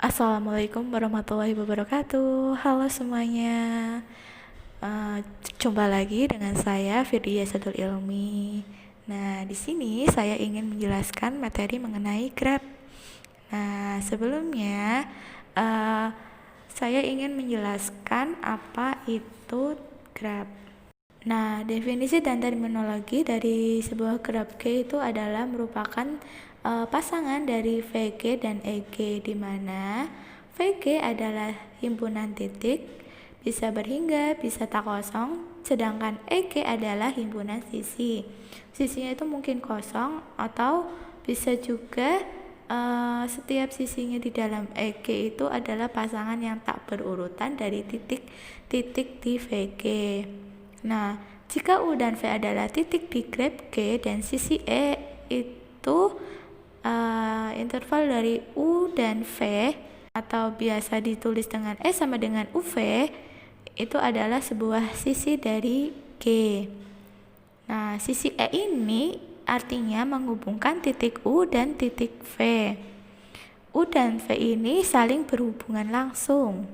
Assalamualaikum warahmatullahi wabarakatuh. Halo semuanya. Jumpa lagi dengan saya Firdia Sadul Ilmi. Nah, di sini saya ingin menjelaskan materi mengenai Grab. Nah, sebelumnya saya ingin menjelaskan apa itu Grab. Nah, definisi dan terminologi dari sebuah Grab G itu adalah merupakan pasangan dari VG dan EG, di mana VG adalah himpunan titik, bisa berhingga, bisa tak kosong, sedangkan EG adalah himpunan sisi. Sisinya itu mungkin kosong atau bisa juga setiap sisinya di dalam EG itu adalah pasangan yang tak berurutan dari titik-titik di VG. Nah, jika U dan V adalah titik di grab G dan sisi E itu interval dari U dan V atau biasa ditulis dengan E sama dengan UV, itu adalah sebuah sisi dari G. Nah, sisi E ini artinya menghubungkan titik U dan titik V. U dan V ini saling berhubungan langsung.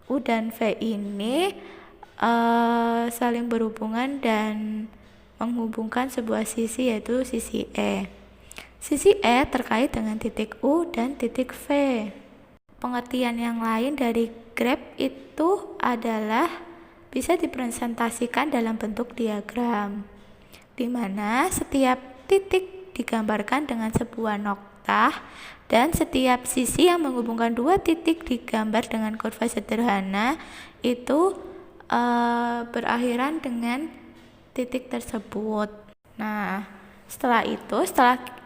U dan V ini saling berhubungan dan menghubungkan sebuah sisi, yaitu sisi E. Sisi E terkait dengan titik U dan titik V. Pengertian yang lain dari grab itu adalah bisa dipresentasikan dalam bentuk diagram, di mana setiap titik digambarkan dengan sebuah noktah dan setiap sisi yang menghubungkan dua titik digambar dengan kurva sederhana itu berakhiran dengan titik tersebut. Nah, setelah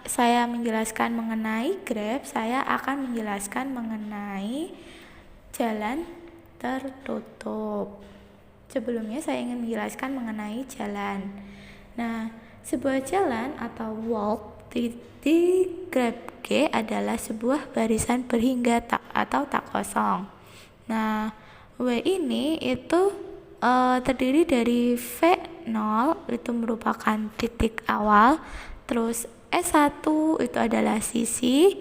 saya menjelaskan mengenai grab, saya akan menjelaskan mengenai jalan tertutup. Sebelumnya saya ingin menjelaskan mengenai jalan. Nah, sebuah jalan atau walk di grab G adalah sebuah barisan berhingga atau tak kosong. Nah, W ini itu terdiri dari V0 itu merupakan titik awal, terus E1 itu adalah sisi,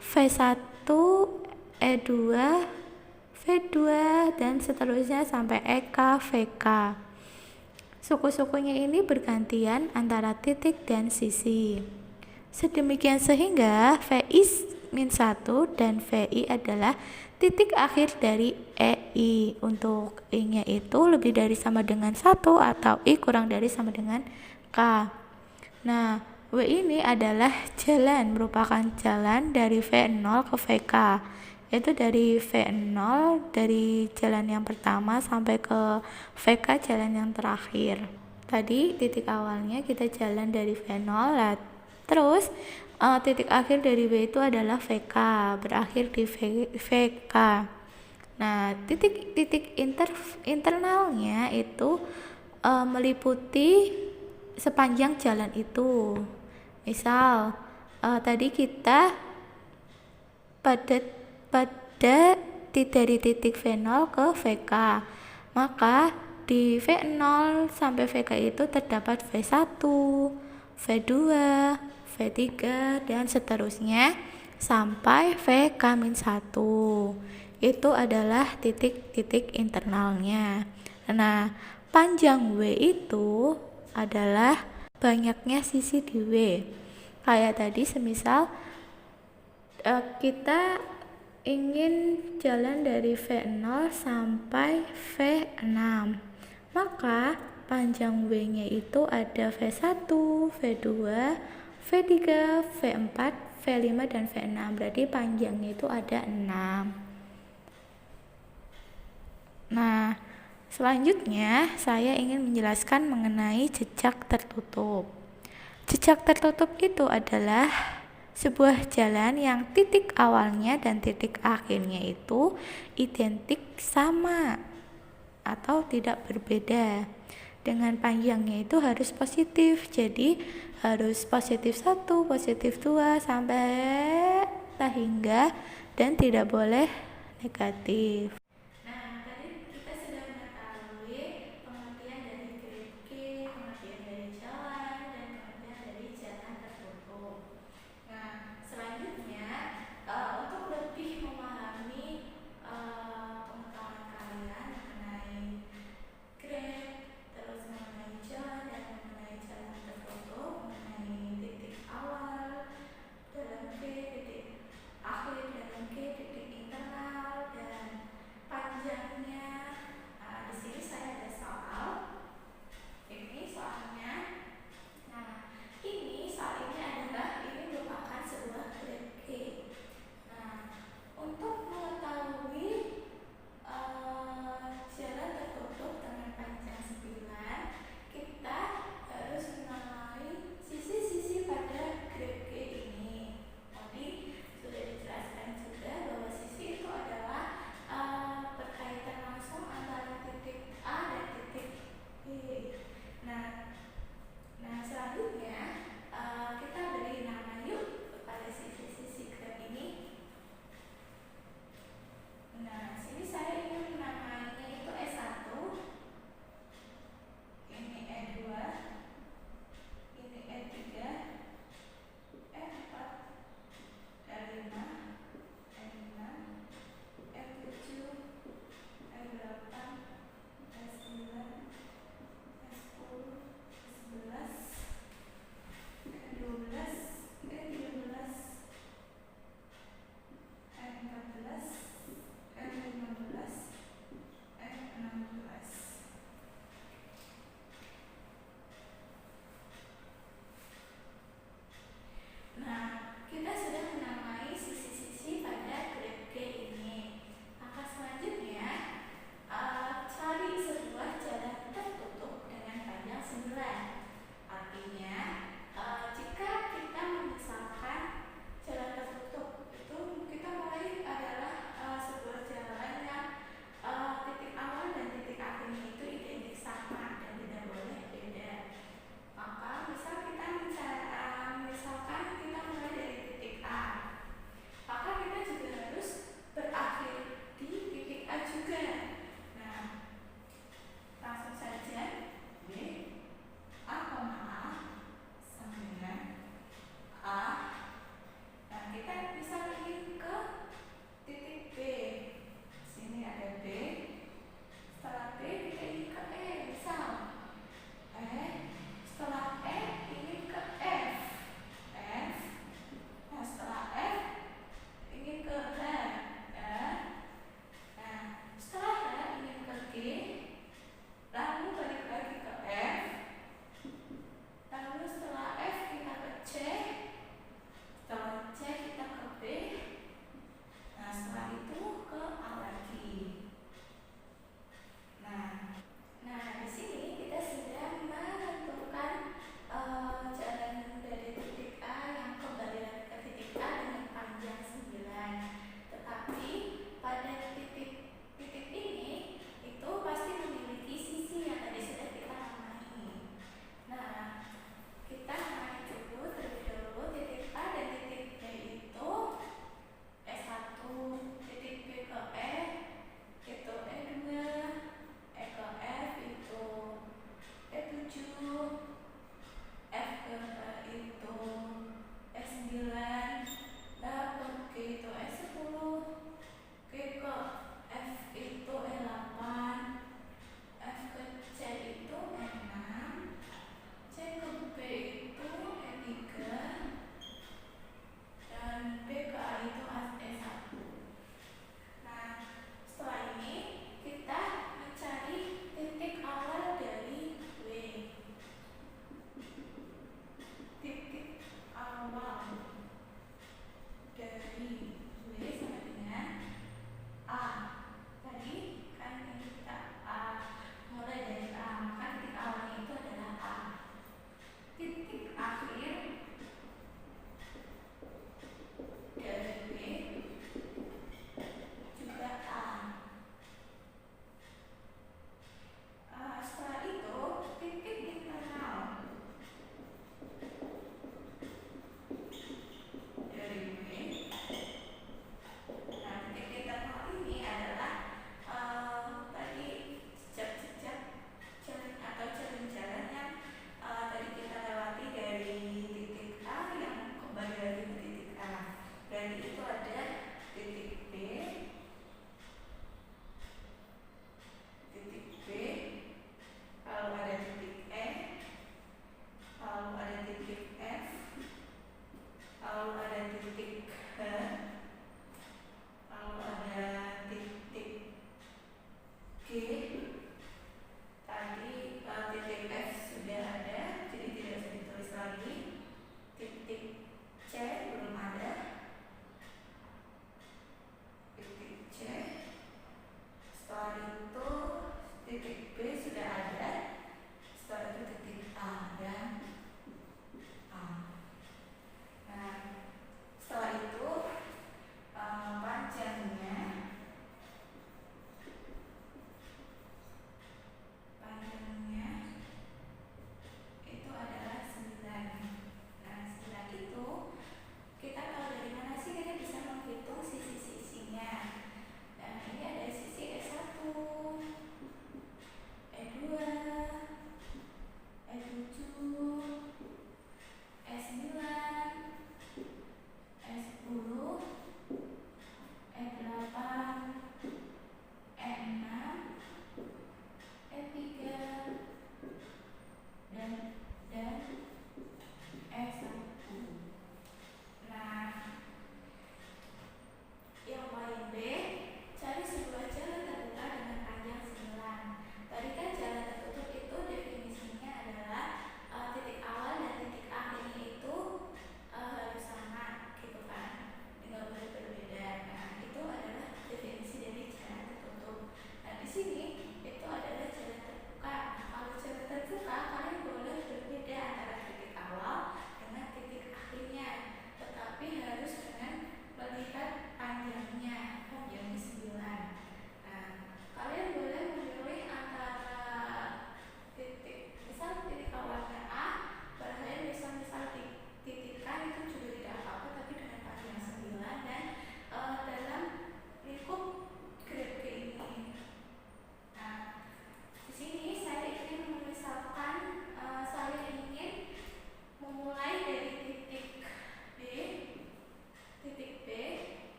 V1, E2, V2 dan seterusnya sampai EK, VK. Suku-sukunya ini bergantian antara titik dan sisi. Sedemikian sehingga VI-1 dan VI adalah titik akhir dari EI. Untuk I-nya itu lebih dari sama dengan 1 atau I kurang dari sama dengan K. Nah, W ini adalah jalan, merupakan jalan dari V0 ke VK. Itu dari V0 dari jalan yang pertama sampai ke VK jalan yang terakhir. Tadi titik awalnya kita jalan dari V0, terus titik akhir dari W itu adalah VK, berakhir di VK. Nah, titik-titik internalnya itu meliputi sepanjang jalan itu. Misal tadi kita pada dari titik V0 ke VK, maka di V0 sampai VK itu terdapat V1, V2, V3 dan seterusnya sampai VK-1. Itu adalah titik-titik internalnya. Nah, panjang W itu adalah banyaknya sisi di W. Kayak tadi semisal kita ingin jalan dari V0 sampai V6, maka panjang W-nya itu ada V1, V2, V3, V4, V5 dan V6. Berarti panjangnya itu ada 6. Nah, selanjutnya saya ingin menjelaskan mengenai jejak tertutup. Jejak tertutup itu adalah sebuah jalan yang titik awalnya dan titik akhirnya itu identik sama atau tidak berbeda. Dengan panjangnya itu harus positif, jadi harus positif 1, positif 2 sampai hingga, dan tidak boleh negatif. Nah, tadi kita sudah mengetahui pengertian dari grade G, pengertian dari jalan, dan pengertian dari jalan tertutup. Nah, selanjutnya untuk lebih memahami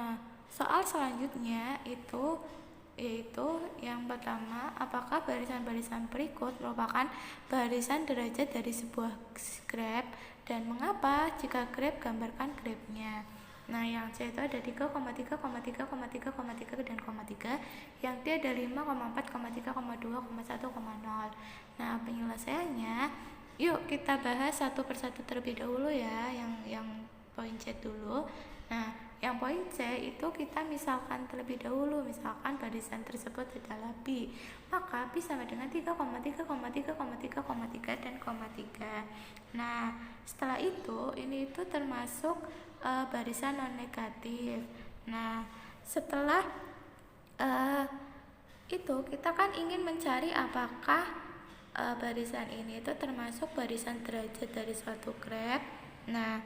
Nah, soal selanjutnya itu yaitu yang pertama, apakah barisan-barisan berikut merupakan barisan derajat dari sebuah graf dan mengapa? Jika graf, gambarkan grafnya. Nah, yang C itu ada 3,3, 3,3, 3, dan 3. Yang D ada 5, 4, 3, 2, 1, 0. Nah, penyelesaiannya yuk kita bahas satu persatu terlebih dahulu ya, yang poin C dulu. Nah, yang poin C itu kita misalkan terlebih dahulu, misalkan barisan tersebut adalah B, maka B sama dengan 3,3, 3, dan 3. Nah, setelah itu ini itu termasuk barisan non negatif. Nah, setelah itu kita kan ingin mencari apakah barisan ini itu termasuk barisan derajat dari suatu graf. Nah,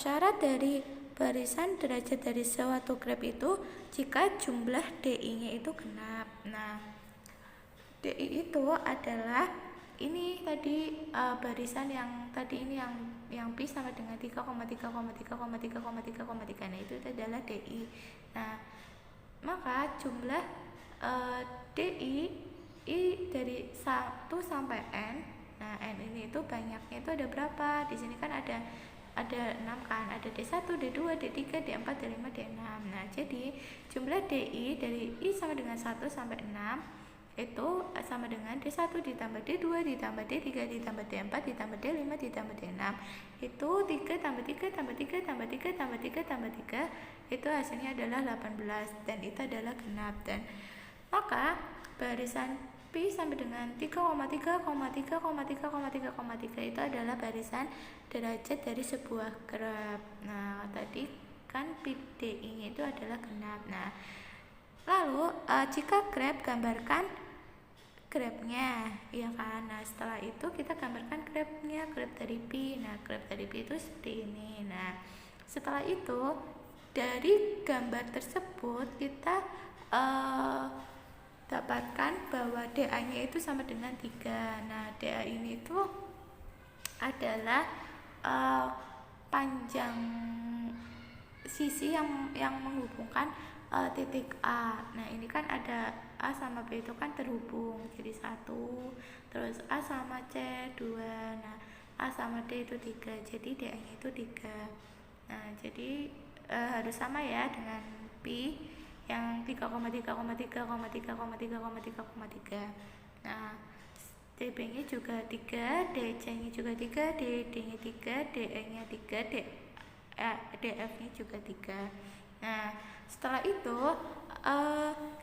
syarat dari barisan derajat dari suatu graf itu jika jumlah DI-nya itu genap. Nah, DI itu adalah ini tadi barisan yang tadi ini yang B sama dengan 3,3, 3,3. Nah, itu adalah DI. Nah, maka jumlah DI dari 1 sampai N. Nah, N ini itu banyaknya itu ada berapa? Di sini kan ada 6 kan, ada D1, D2, D3, D4, D5, D6. Nah, jadi jumlah DI dari I sama dengan 1 sampai 6 itu sama dengan D1 ditambah D2 ditambah D3 ditambah D4 ditambah D5 ditambah D6. Itu 3 tambah 3 tambah 3 tambah 3 tambah 3 tambah 3 itu hasilnya adalah 18 dan itu adalah genap. Dan maka barisan P sama dengan 3,3, 3,3 itu adalah barisan derajat dari sebuah graf. Nah, tadi kan PDI-nya itu adalah genap. Nah, lalu jika graf, gambarkan grafnya, ya kan. Nah, setelah itu kita gambarkan grafnya, graf dari P. Nah, graf dari P itu seperti ini. Nah, setelah itu dari gambar tersebut kita dapatkan bahwa DA-nya itu sama dengan 3. Nah, DA ini itu adalah panjang sisi yang menghubungkan titik A. Nah, ini kan ada A sama B itu kan terhubung jadi 1. Terus A sama C 2. Nah, A sama D itu 3. Jadi DA-nya itu 3. Nah, jadi harus sama ya dengan P yang 3,3. Nah, DB-nya juga 3, DC-nya juga 3, DD-nya 3, DE-nya 3, DF-nya juga 3. Nah, setelah itu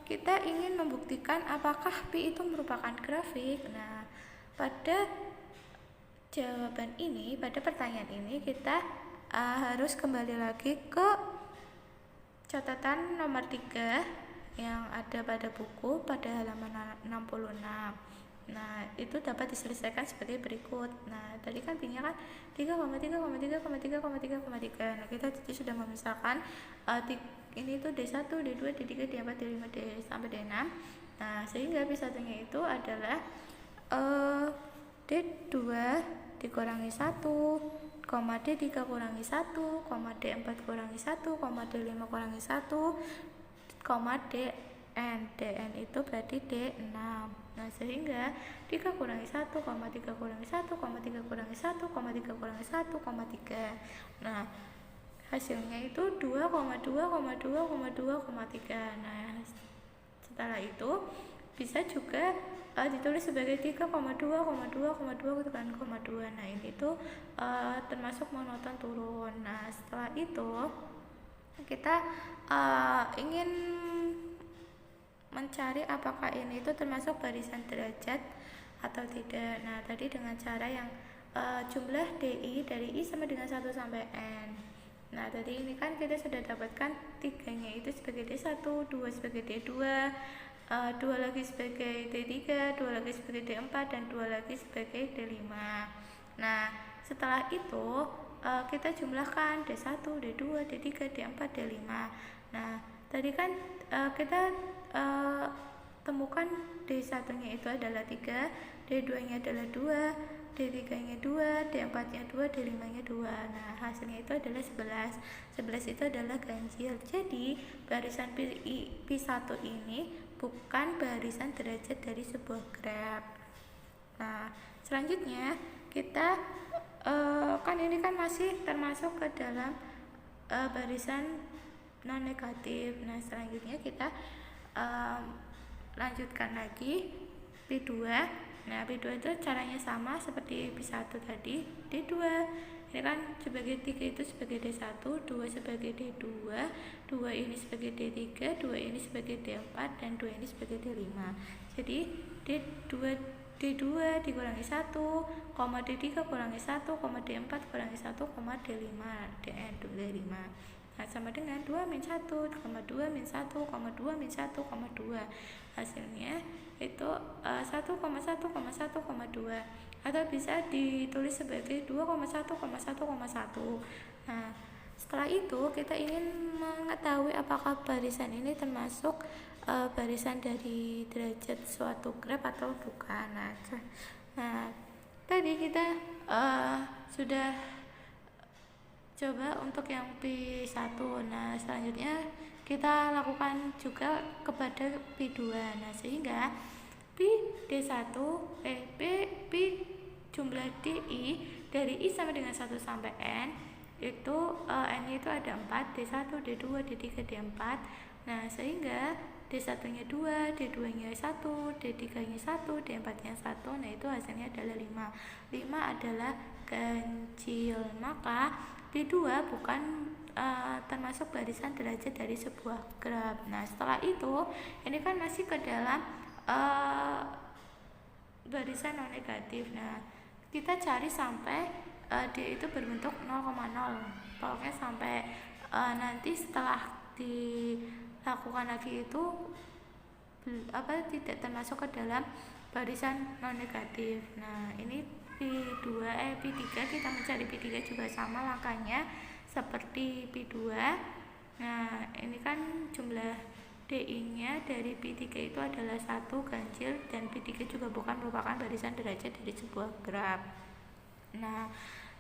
kita ingin membuktikan apakah P itu merupakan grafik. Nah, pada jawaban ini, pada pertanyaan ini kita harus kembali lagi ke catatan nomor 3 yang ada pada buku pada halaman 66. Nah, itu dapat diselesaikan sebagai berikut. Nah, tadi kan P-nya kan 3,3. Nah, kita sudah memisahkan ini itu D1, D2, D3, D4, D5, D sampai D6. Nah, sehingga P1-nya itu adalah D2 dikurangi 1, D3 kurangi 1, D4 kurangi 1, D5 kurangi 1, DN itu berarti D6. Nah, sehingga 3 kurangi 1, 3 kurangi 1, 3 kurangi 1, 3 kurangi 1, 3. Nah, hasilnya itu 2,2,2,2,3. Nah, setelah itu bisa juga ditulis sebagai 3,2,2,2. Nah, ini tuh termasuk monoton turun. Nah, setelah itu kita ingin mencari apakah ini itu termasuk barisan derajat atau tidak. Nah, tadi dengan cara yang jumlah DI dari I sama dengan 1 sampai N. Nah, tadi ini kan kita sudah dapatkan 3-nya itu sebagai D1, 2 sebagai D2, 2 lagi sebagai D3, 2 lagi sebagai D4, dan 2 lagi sebagai D5. Nah, setelah itu kita jumlahkan D1, D2, D3, D4, D5. Nah, tadi kan kita temukan D1-nya itu adalah 3, D2-nya adalah 2, D3-nya 2, D4-nya 2, D5-nya 2. Nah, hasilnya itu adalah 11. 11 itu adalah ganjil. Jadi, barisan P1 ini bukan barisan derajat dari sebuah graf. Nah, selanjutnya kita kan ini kan masih termasuk ke dalam barisan non negatif. Nah, selanjutnya kita lanjutkan lagi P2. Nah, P2 itu caranya sama seperti P1 tadi. D2 ini kan sebagai 3 itu sebagai D1, 2 sebagai D2, 2 ini sebagai D3, 2 ini sebagai D4, dan 2 ini sebagai D5. Jadi D2 dikurangi 1, D3 kurangi 1, D4 kurangi 1, D5, D5. Nah, sama dengan 2 min 1, 2 min 1, 2 min 1, 2. Hasilnya itu 1,1,1,2, atau bisa ditulis sebagai 2,1,1,1. Nah, setelah itu kita ingin mengetahui apakah barisan ini termasuk barisan dari derajat suatu graf atau bukan. Nah, tadi kita sudah coba untuk yang P1. Nah, selanjutnya kita lakukan juga kepada P2. Nah, sehingga P jumlah DI dari I sama dengan 1 sampai N itu N-nya itu ada 4, D1, D2, D3, D4. Nah, sehingga D1-nya 2, D2-nya 1, D3-nya 1, D4-nya 1. Nah, itu hasilnya adalah 5. 5 adalah ganjil. Maka P2 bukan termasuk barisan derajat dari sebuah graf. Nah, setelah itu ini kan masih ke dalam barisan non negatif. Nah, kita cari sampai D itu berbentuk 0,0. Pokoknya sampai nanti setelah dilakukan lagi itu tidak termasuk ke dalam barisan non negatif. Nah, ini P3 kita mencari P3 juga sama langkahnya seperti P2. Nah, ini kan jumlah DI-nya dari P3 itu adalah 1 ganjil, dan P3 juga bukan merupakan barisan derajat dari sebuah graf. Nah,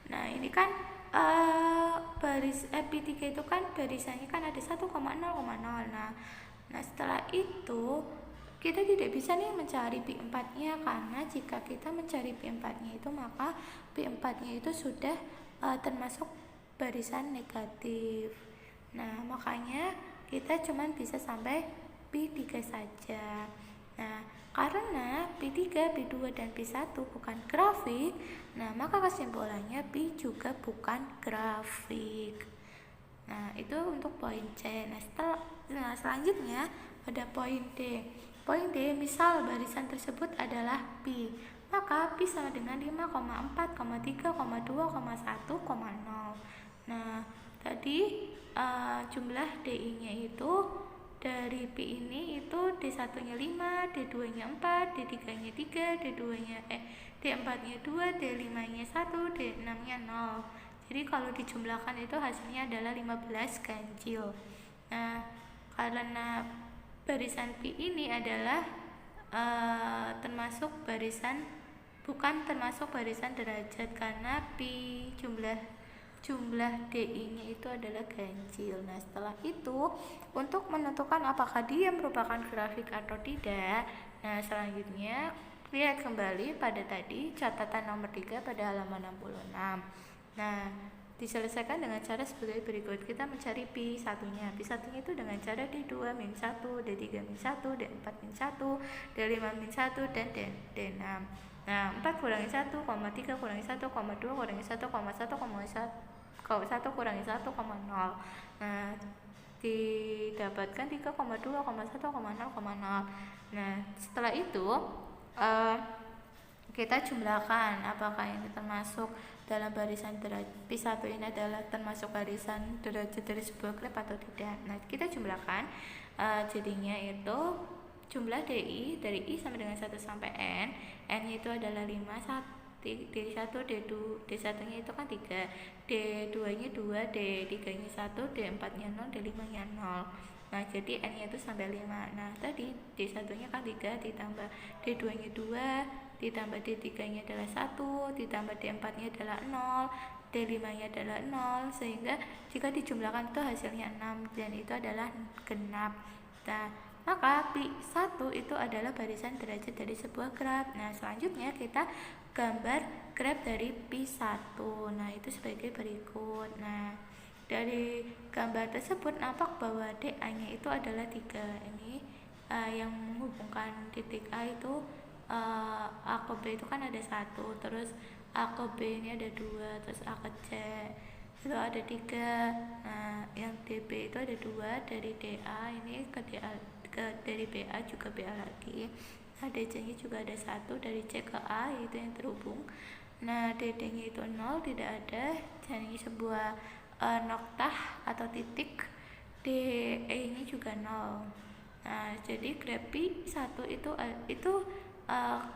ini kan P3 itu kan barisannya kan ada 1,0,0. Nah, setelah itu kita tidak bisa nih mencari P4-nya, karena jika kita mencari P4-nya itu maka P4-nya itu sudah termasuk barisan negatif. Nah, makanya kita cuma bisa sampai P3 saja. Nah, karena P3, P2, dan P1 bukan grafik, nah maka kesimpulannya P juga bukan grafik. Nah, itu untuk poin C. Nah, selanjutnya pada poin D. Poin D, misal barisan tersebut adalah P, maka P sama dengan 5,4, 3, 2, 1, 0. Nah, tadi jumlah DI-nya itu dari P ini itu D1-nya 5, D2-nya 4, D3-nya 3, D4-nya 2, D5-nya 1, D6-nya 0. Jadi kalau dijumlahkan itu hasilnya adalah 15 ganjil. Nah, karena barisan P ini adalah bukan termasuk barisan derajat, karena P jumlah DI-nya itu adalah ganjil. Nah, setelah itu untuk menentukan apakah dia merupakan grafik atau tidak, nah selanjutnya lihat kembali pada tadi catatan nomor 3 pada halaman 66. Nah, diselesaikan dengan cara sebagai berikut. Kita mencari P1-nya. P1-nya itu dengan cara D2 min 1, D3 min 1, D4 min 1, D5 min 1, dan D6. Nah, 4 kurangi 1, 3 kurangi 1, 2 kurangi 1, 1 kurangi 1, 0. Nah, didapatkan 3,2, 1,0,0. Nah, setelah itu kita jumlahkan apakah ini termasuk dalam barisan derajat P1 ini adalah termasuk barisan derajat dari sebuah graf atau tidak. Nah, kita jumlahkan jadinya itu jumlah DI dari I sama dengan 1 sampai N. N-nya itu adalah 5, D1, D1-nya itu kan 3, D2-nya 2, D3-nya 1, D4-nya 0, D5-nya 0. Nah, jadi N-nya itu sampai 5. Nah, tadi D1-nya kan 3 ditambah D2-nya 2, ditambah D3-nya adalah 1, ditambah D4-nya adalah 0, D5-nya adalah 0, sehingga jika dijumlahkan itu hasilnya 6 dan itu adalah genap. Nah, maka pi1 itu adalah barisan derajat dari sebuah graf. Nah, selanjutnya kita gambar graf dari pi1. Nah, itu sebagai berikut. Nah, dari gambar tersebut nampak bahwa DA-nya itu adalah 3. Ini yang menghubungkan titik A itu A ke B itu kan ada 1, terus A ke B ini ada 2, terus A ke C itu ada 3. Nah, yang DB itu ada 2, dari DA ini ke DA, dari BA juga BA lagi. Nah, DC-nya juga ada 1, dari C ke A itu yang terhubung. Nah, DD-nya itu 0, tidak ada. Jadi sebuah noktah atau titik. DE-nya juga 0. Nah, jadi graf pi1 itu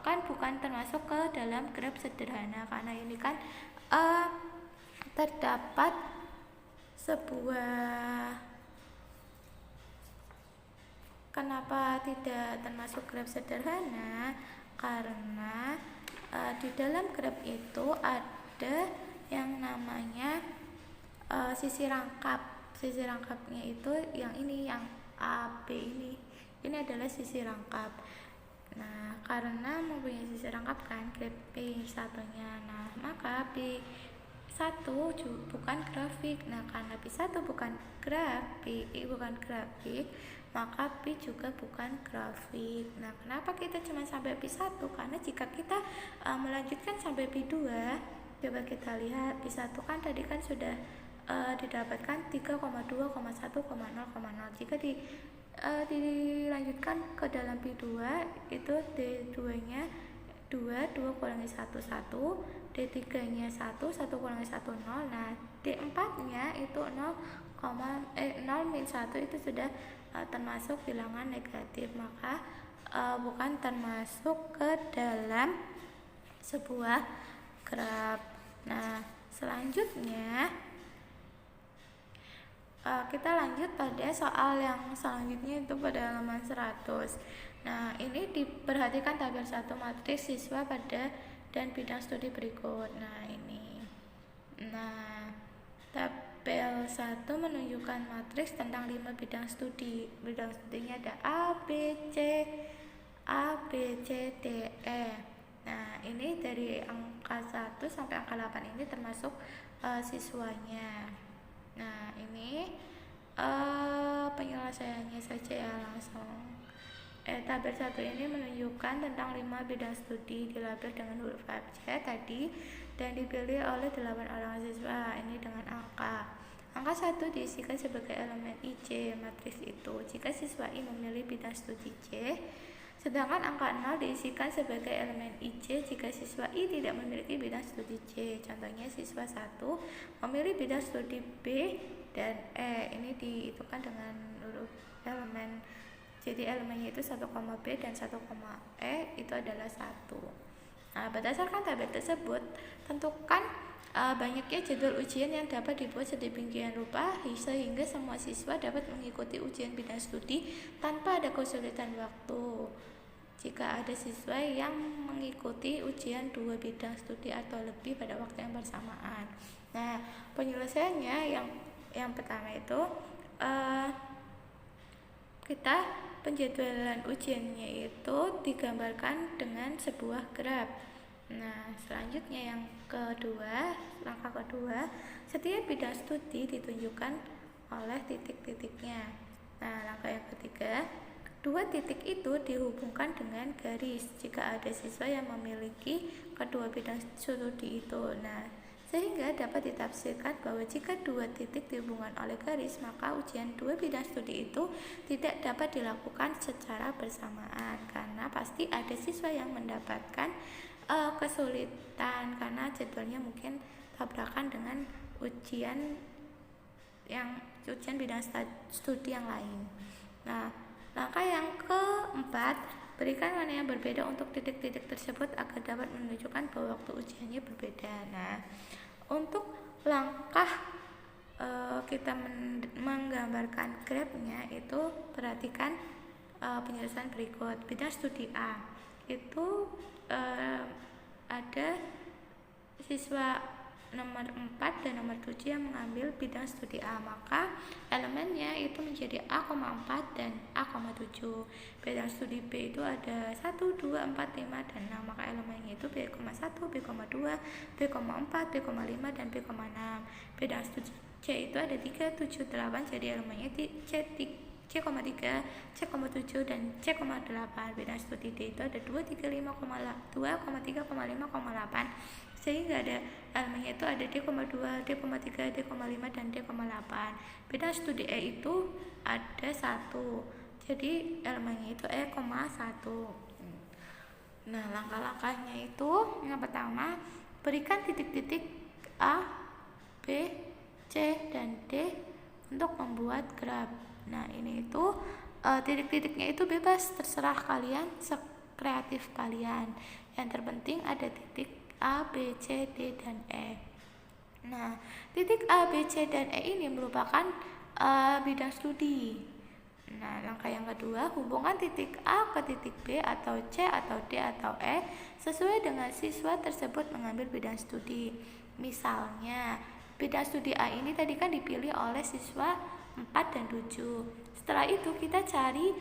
kan bukan termasuk ke dalam graf sederhana, karena ini kan terdapat sebuah, kenapa tidak termasuk graf sederhana? Karena di dalam graf itu ada yang namanya sisi rangkap. Sisi rangkapnya itu yang ini, yang AB ini adalah sisi rangkap. Nah, karena mempunyai sisi rangkap kan graf P1-nya, nah maka P1 bukan grafik. Nah, karena P1 bukan grafik, maka P juga bukan grafik. Nah, kenapa kita cuma sampai P1? Karena jika kita melanjutkan sampai P2, coba kita lihat P1 kan tadi kan sudah didapatkan 3,2,1,0,0. Jika dilanjutkan ke dalam P2 itu D2-nya 2 kurangi 1, 1, D3-nya 1 kurangi 1, 0. Nah, D4-nya itu 0 min 1 itu sudah termasuk bilangan negatif, maka bukan termasuk ke dalam sebuah graf. Nah, selanjutnya kita lanjut pada soal yang selanjutnya itu pada halaman 100. Nah, ini diperhatikan tabel 1 matriks siswa pada dan bidang studi berikut. Nah, ini. Nah, tabel 1 menunjukkan matriks tentang 5 bidang studi. Bidang studinya ada A, B, C, D, E. Nah, ini dari angka 1 sampai angka 8 ini termasuk siswanya. Nah, ini penyelesaiannya saja ya langsung. Tabel 1 ini menunjukkan tentang 5 bidang studi, dilabel dengan huruf abjad tadi dan dipilih oleh 8 orang siswa. Ini dengan angka 1 diisikan sebagai elemen IC matriks itu jika siswa I memilih bidang studi C, sedangkan angka 0 diisikan sebagai elemen IC jika siswa I tidak memiliki bidang studi C. Contohnya siswa 1 memilih bidang studi B dan E. Ini dihitungkan dengan huruf elemen. Jadi elemennya itu 1, B dan 1, E itu adalah 1. Nah, berdasarkan tabel tersebut, tentukan banyaknya jadwal ujian yang dapat dibuat sedemikian rupa sehingga semua siswa dapat mengikuti ujian bidang studi tanpa ada kesulitan waktu. Jika ada siswa yang mengikuti ujian 2 bidang studi atau lebih pada waktu yang bersamaan. Nah, penyelesaiannya yang pertama itu kita penjadwalan ujiannya itu digambarkan dengan sebuah graf. Nah, selanjutnya yang kedua, langkah kedua, setiap bidang studi ditunjukkan oleh titik-titiknya. Nah, langkah yang ketiga, 2 titik itu dihubungkan dengan garis jika ada siswa yang memiliki kedua bidang studi itu. Nah, sehingga dapat ditafsirkan bahwa jika 2 titik dihubungkan oleh garis, maka ujian 2 bidang studi itu tidak dapat dilakukan secara bersamaan karena pasti ada siswa yang mendapatkan kesulitan karena jadwalnya mungkin tabrakan dengan ujian bidang studi yang lain. Nah, langkah yang keempat, berikan warna yang berbeda untuk titik-titik tersebut agar dapat menunjukkan bahwa waktu ujiannya berbeda. Nah, untuk langkah kita menggambarkan grafnya itu perhatikan penyelesaian berikut. Bidang studi A. itu ada siswa nomor 4 dan nomor 7 yang mengambil bidang studi A, maka elemennya itu menjadi A,4 dan A,7. Bidang studi B itu ada 1, 2, 4, 5, dan 6, maka elemennya itu B,1, B,2, B,4, B,5, dan B,6. Bidang studi C itu ada 3, 7, 8, jadi elemennya C,3, C,7, dan C,8. Bidang studi D itu ada 2, 3, 5, 2, 3, 5, 8, sehingga ada elemennya itu ada D,2, D,3, D,5, dan D,8. Bidang studi E itu ada 1, jadi elemennya itu E,1. Nah, langkah-langkahnya itu yang pertama, berikan titik-titik A, B, C, dan D untuk membuat graf. Nah, ini itu titik-titiknya itu bebas, terserah kalian, sekreatif kalian. Yang terpenting ada titik A, B, C, D, dan E. Nah, titik A, B, C, dan E ini merupakan bidang studi. Nah, langkah yang kedua, hubungkan titik A ke titik B atau C atau D atau E sesuai dengan siswa tersebut mengambil bidang studi. Misalnya, bidang studi A ini tadi kan dipilih oleh siswa 4 dan 7. Setelah itu kita cari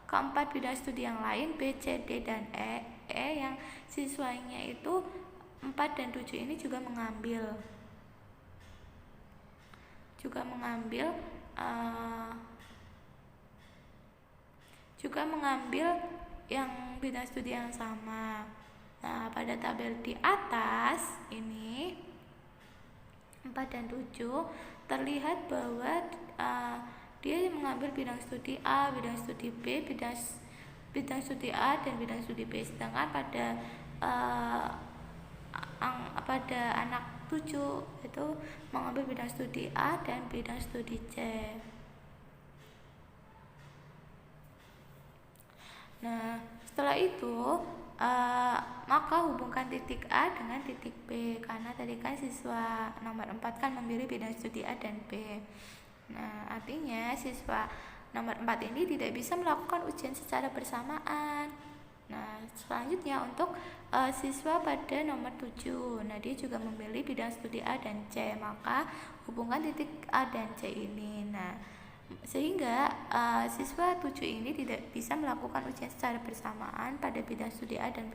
keempat bidang studi yang lain, B, C, D, dan E yang siswanya itu 4 dan 7 ini juga mengambil yang bidang studi yang sama. Nah, pada tabel di atas ini 4 dan 7 terlihat bahwa dia mengambil bidang studi A, bidang studi B, bidang studi A, dan bidang studi B. Sedangkan pada anak 7 itu mengambil bidang studi A dan bidang studi C. Nah, setelah itu maka hubungkan titik A dengan titik B, karena tadi kan siswa nomor 4 kan memilih bidang studi A dan B. Nah, artinya siswa nomor 4 ini tidak bisa melakukan ujian secara bersamaan. Nah, selanjutnya untuk siswa pada nomor 7, nah dia juga memilih bidang studi A dan C, maka hubungkan titik A dan C ini. Nah, sehingga siswa 7 ini tidak bisa melakukan ujian secara bersamaan pada bidang studi A dan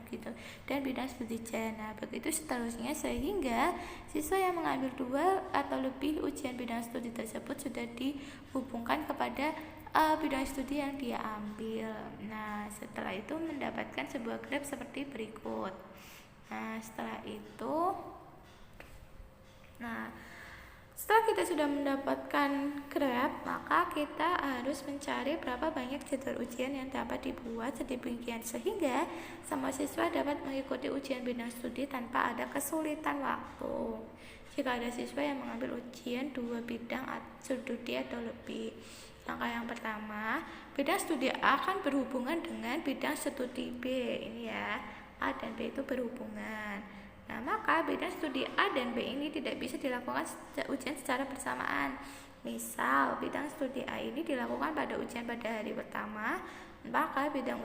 bidang studi C. Nah, begitu seterusnya, sehingga siswa yang mengambil 2 atau lebih ujian bidang studi tersebut sudah dihubungkan kepada bidang studi yang dia ambil. Nah, setelah itu mendapatkan sebuah graf seperti berikut. Nah, setelah kita sudah mendapatkan graf, maka kita harus mencari berapa banyak jadwal ujian yang dapat dibuat sedemikian sehingga semua siswa dapat mengikuti ujian bidang studi tanpa ada kesulitan waktu. Jika ada siswa yang mengambil ujian 2 bidang studi atau lebih. Langkah yang pertama, bidang studi A akan berhubungan dengan bidang studi B. Ini ya, A dan B itu berhubungan. Nah, maka bidang studi A dan B ini tidak bisa dilakukan ujian secara bersamaan. Misal, bidang studi A ini dilakukan pada ujian pada hari pertama, maka bidang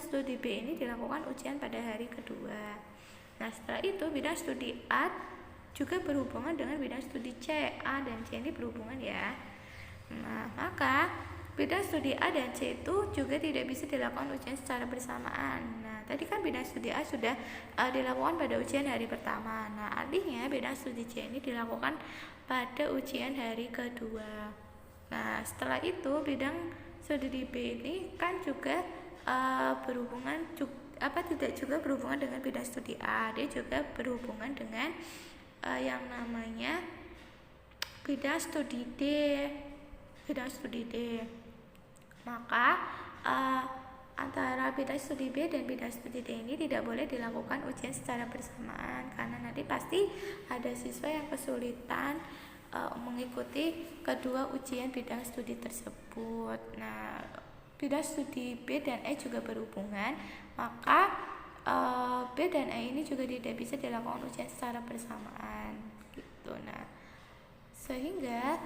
studi B ini dilakukan ujian pada hari kedua. Nah, setelah itu bidang studi A juga berhubungan dengan bidang studi C. A dan C ini berhubungan ya. Nah, maka bidang studi A dan C itu juga tidak bisa dilakukan ujian secara bersamaan. Nah, tadi kan bidang studi A sudah dilakukan pada ujian hari pertama. Nah, artinya bidang studi C ini dilakukan pada ujian hari kedua. Nah, setelah itu bidang studi B ini kan juga tidak juga berhubungan dengan bidang studi A. Dia juga berhubungan dengan yang namanya bidang studi D. Maka antara bidang studi B dan bidang studi D ini tidak boleh dilakukan ujian secara bersamaan, karena nanti pasti ada siswa yang kesulitan mengikuti kedua ujian bidang studi tersebut. Nah, bidang studi B dan E juga berhubungan, maka B dan E ini juga tidak bisa dilakukan ujian secara bersamaan gitu. Nah, sehingga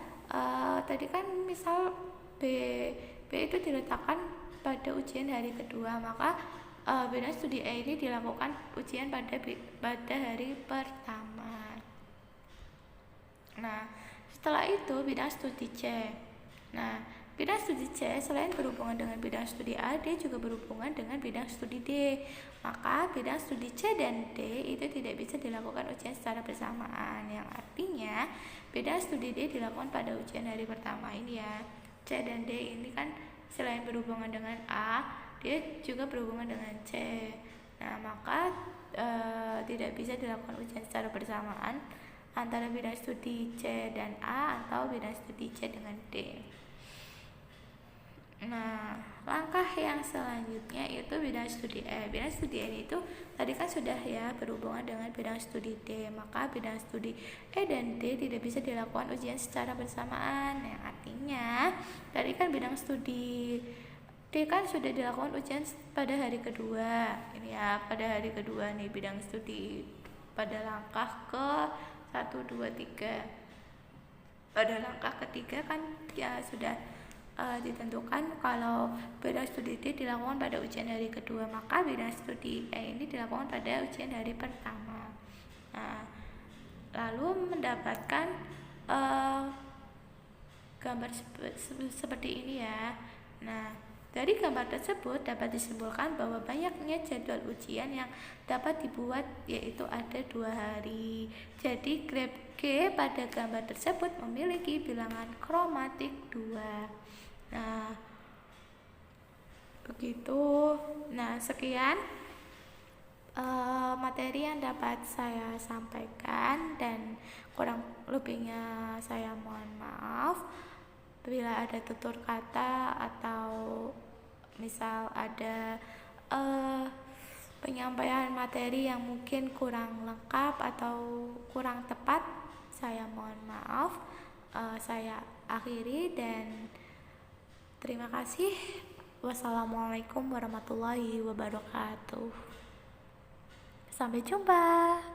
tadi kan misal B itu diletakkan pada ujian hari kedua, maka bidang studi E ini dilakukan ujian pada hari pertama. Nah, setelah itu bidang studi C. Nah, bidang studi C selain berhubungan dengan bidang studi A, dia juga berhubungan dengan bidang studi D. Maka bidang studi C dan D itu tidak bisa dilakukan ujian secara bersamaan, yang artinya bidang studi D dilakukan pada ujian hari pertama ini ya. C dan D ini kan selain berhubungan dengan A, dia juga berhubungan dengan C. Nah, maka tidak bisa dilakukan ujian secara bersamaan antara bidang studi C dan A atau bidang studi C dengan D. Nah, langkah yang selanjutnya itu bidang studi E. Bidang studi E itu tadi kan sudah ya berhubungan dengan bidang studi D, maka bidang studi E dan D tidak bisa dilakukan ujian secara bersamaan, yang artinya tadi kan bidang studi D kan sudah dilakukan ujian pada hari kedua ini ya, pada hari kedua nih bidang studi pada langkah ke 1, 2, 3. Pada langkah ketiga kan ya sudah ditentukan kalau bidang studi D dilakukan pada ujian hari kedua, maka bidang studi E ini dilakukan pada ujian hari pertama. Nah, lalu mendapatkan gambar seperti ini ya. Nah, dari gambar tersebut dapat disimpulkan bahwa banyaknya jadwal ujian yang dapat dibuat, yaitu ada 2 hari. Jadi graf G pada gambar tersebut memiliki bilangan kromatik 2. Nah, begitu. Nah, sekian materi yang dapat saya sampaikan, dan kurang lebihnya saya mohon maaf. Bila ada tutur kata atau misal ada penyampaian materi yang mungkin kurang lengkap atau kurang tepat, saya mohon maaf. Saya akhiri dan terima kasih. Wassalamualaikum warahmatullahi wabarakatuh. Sampai jumpa.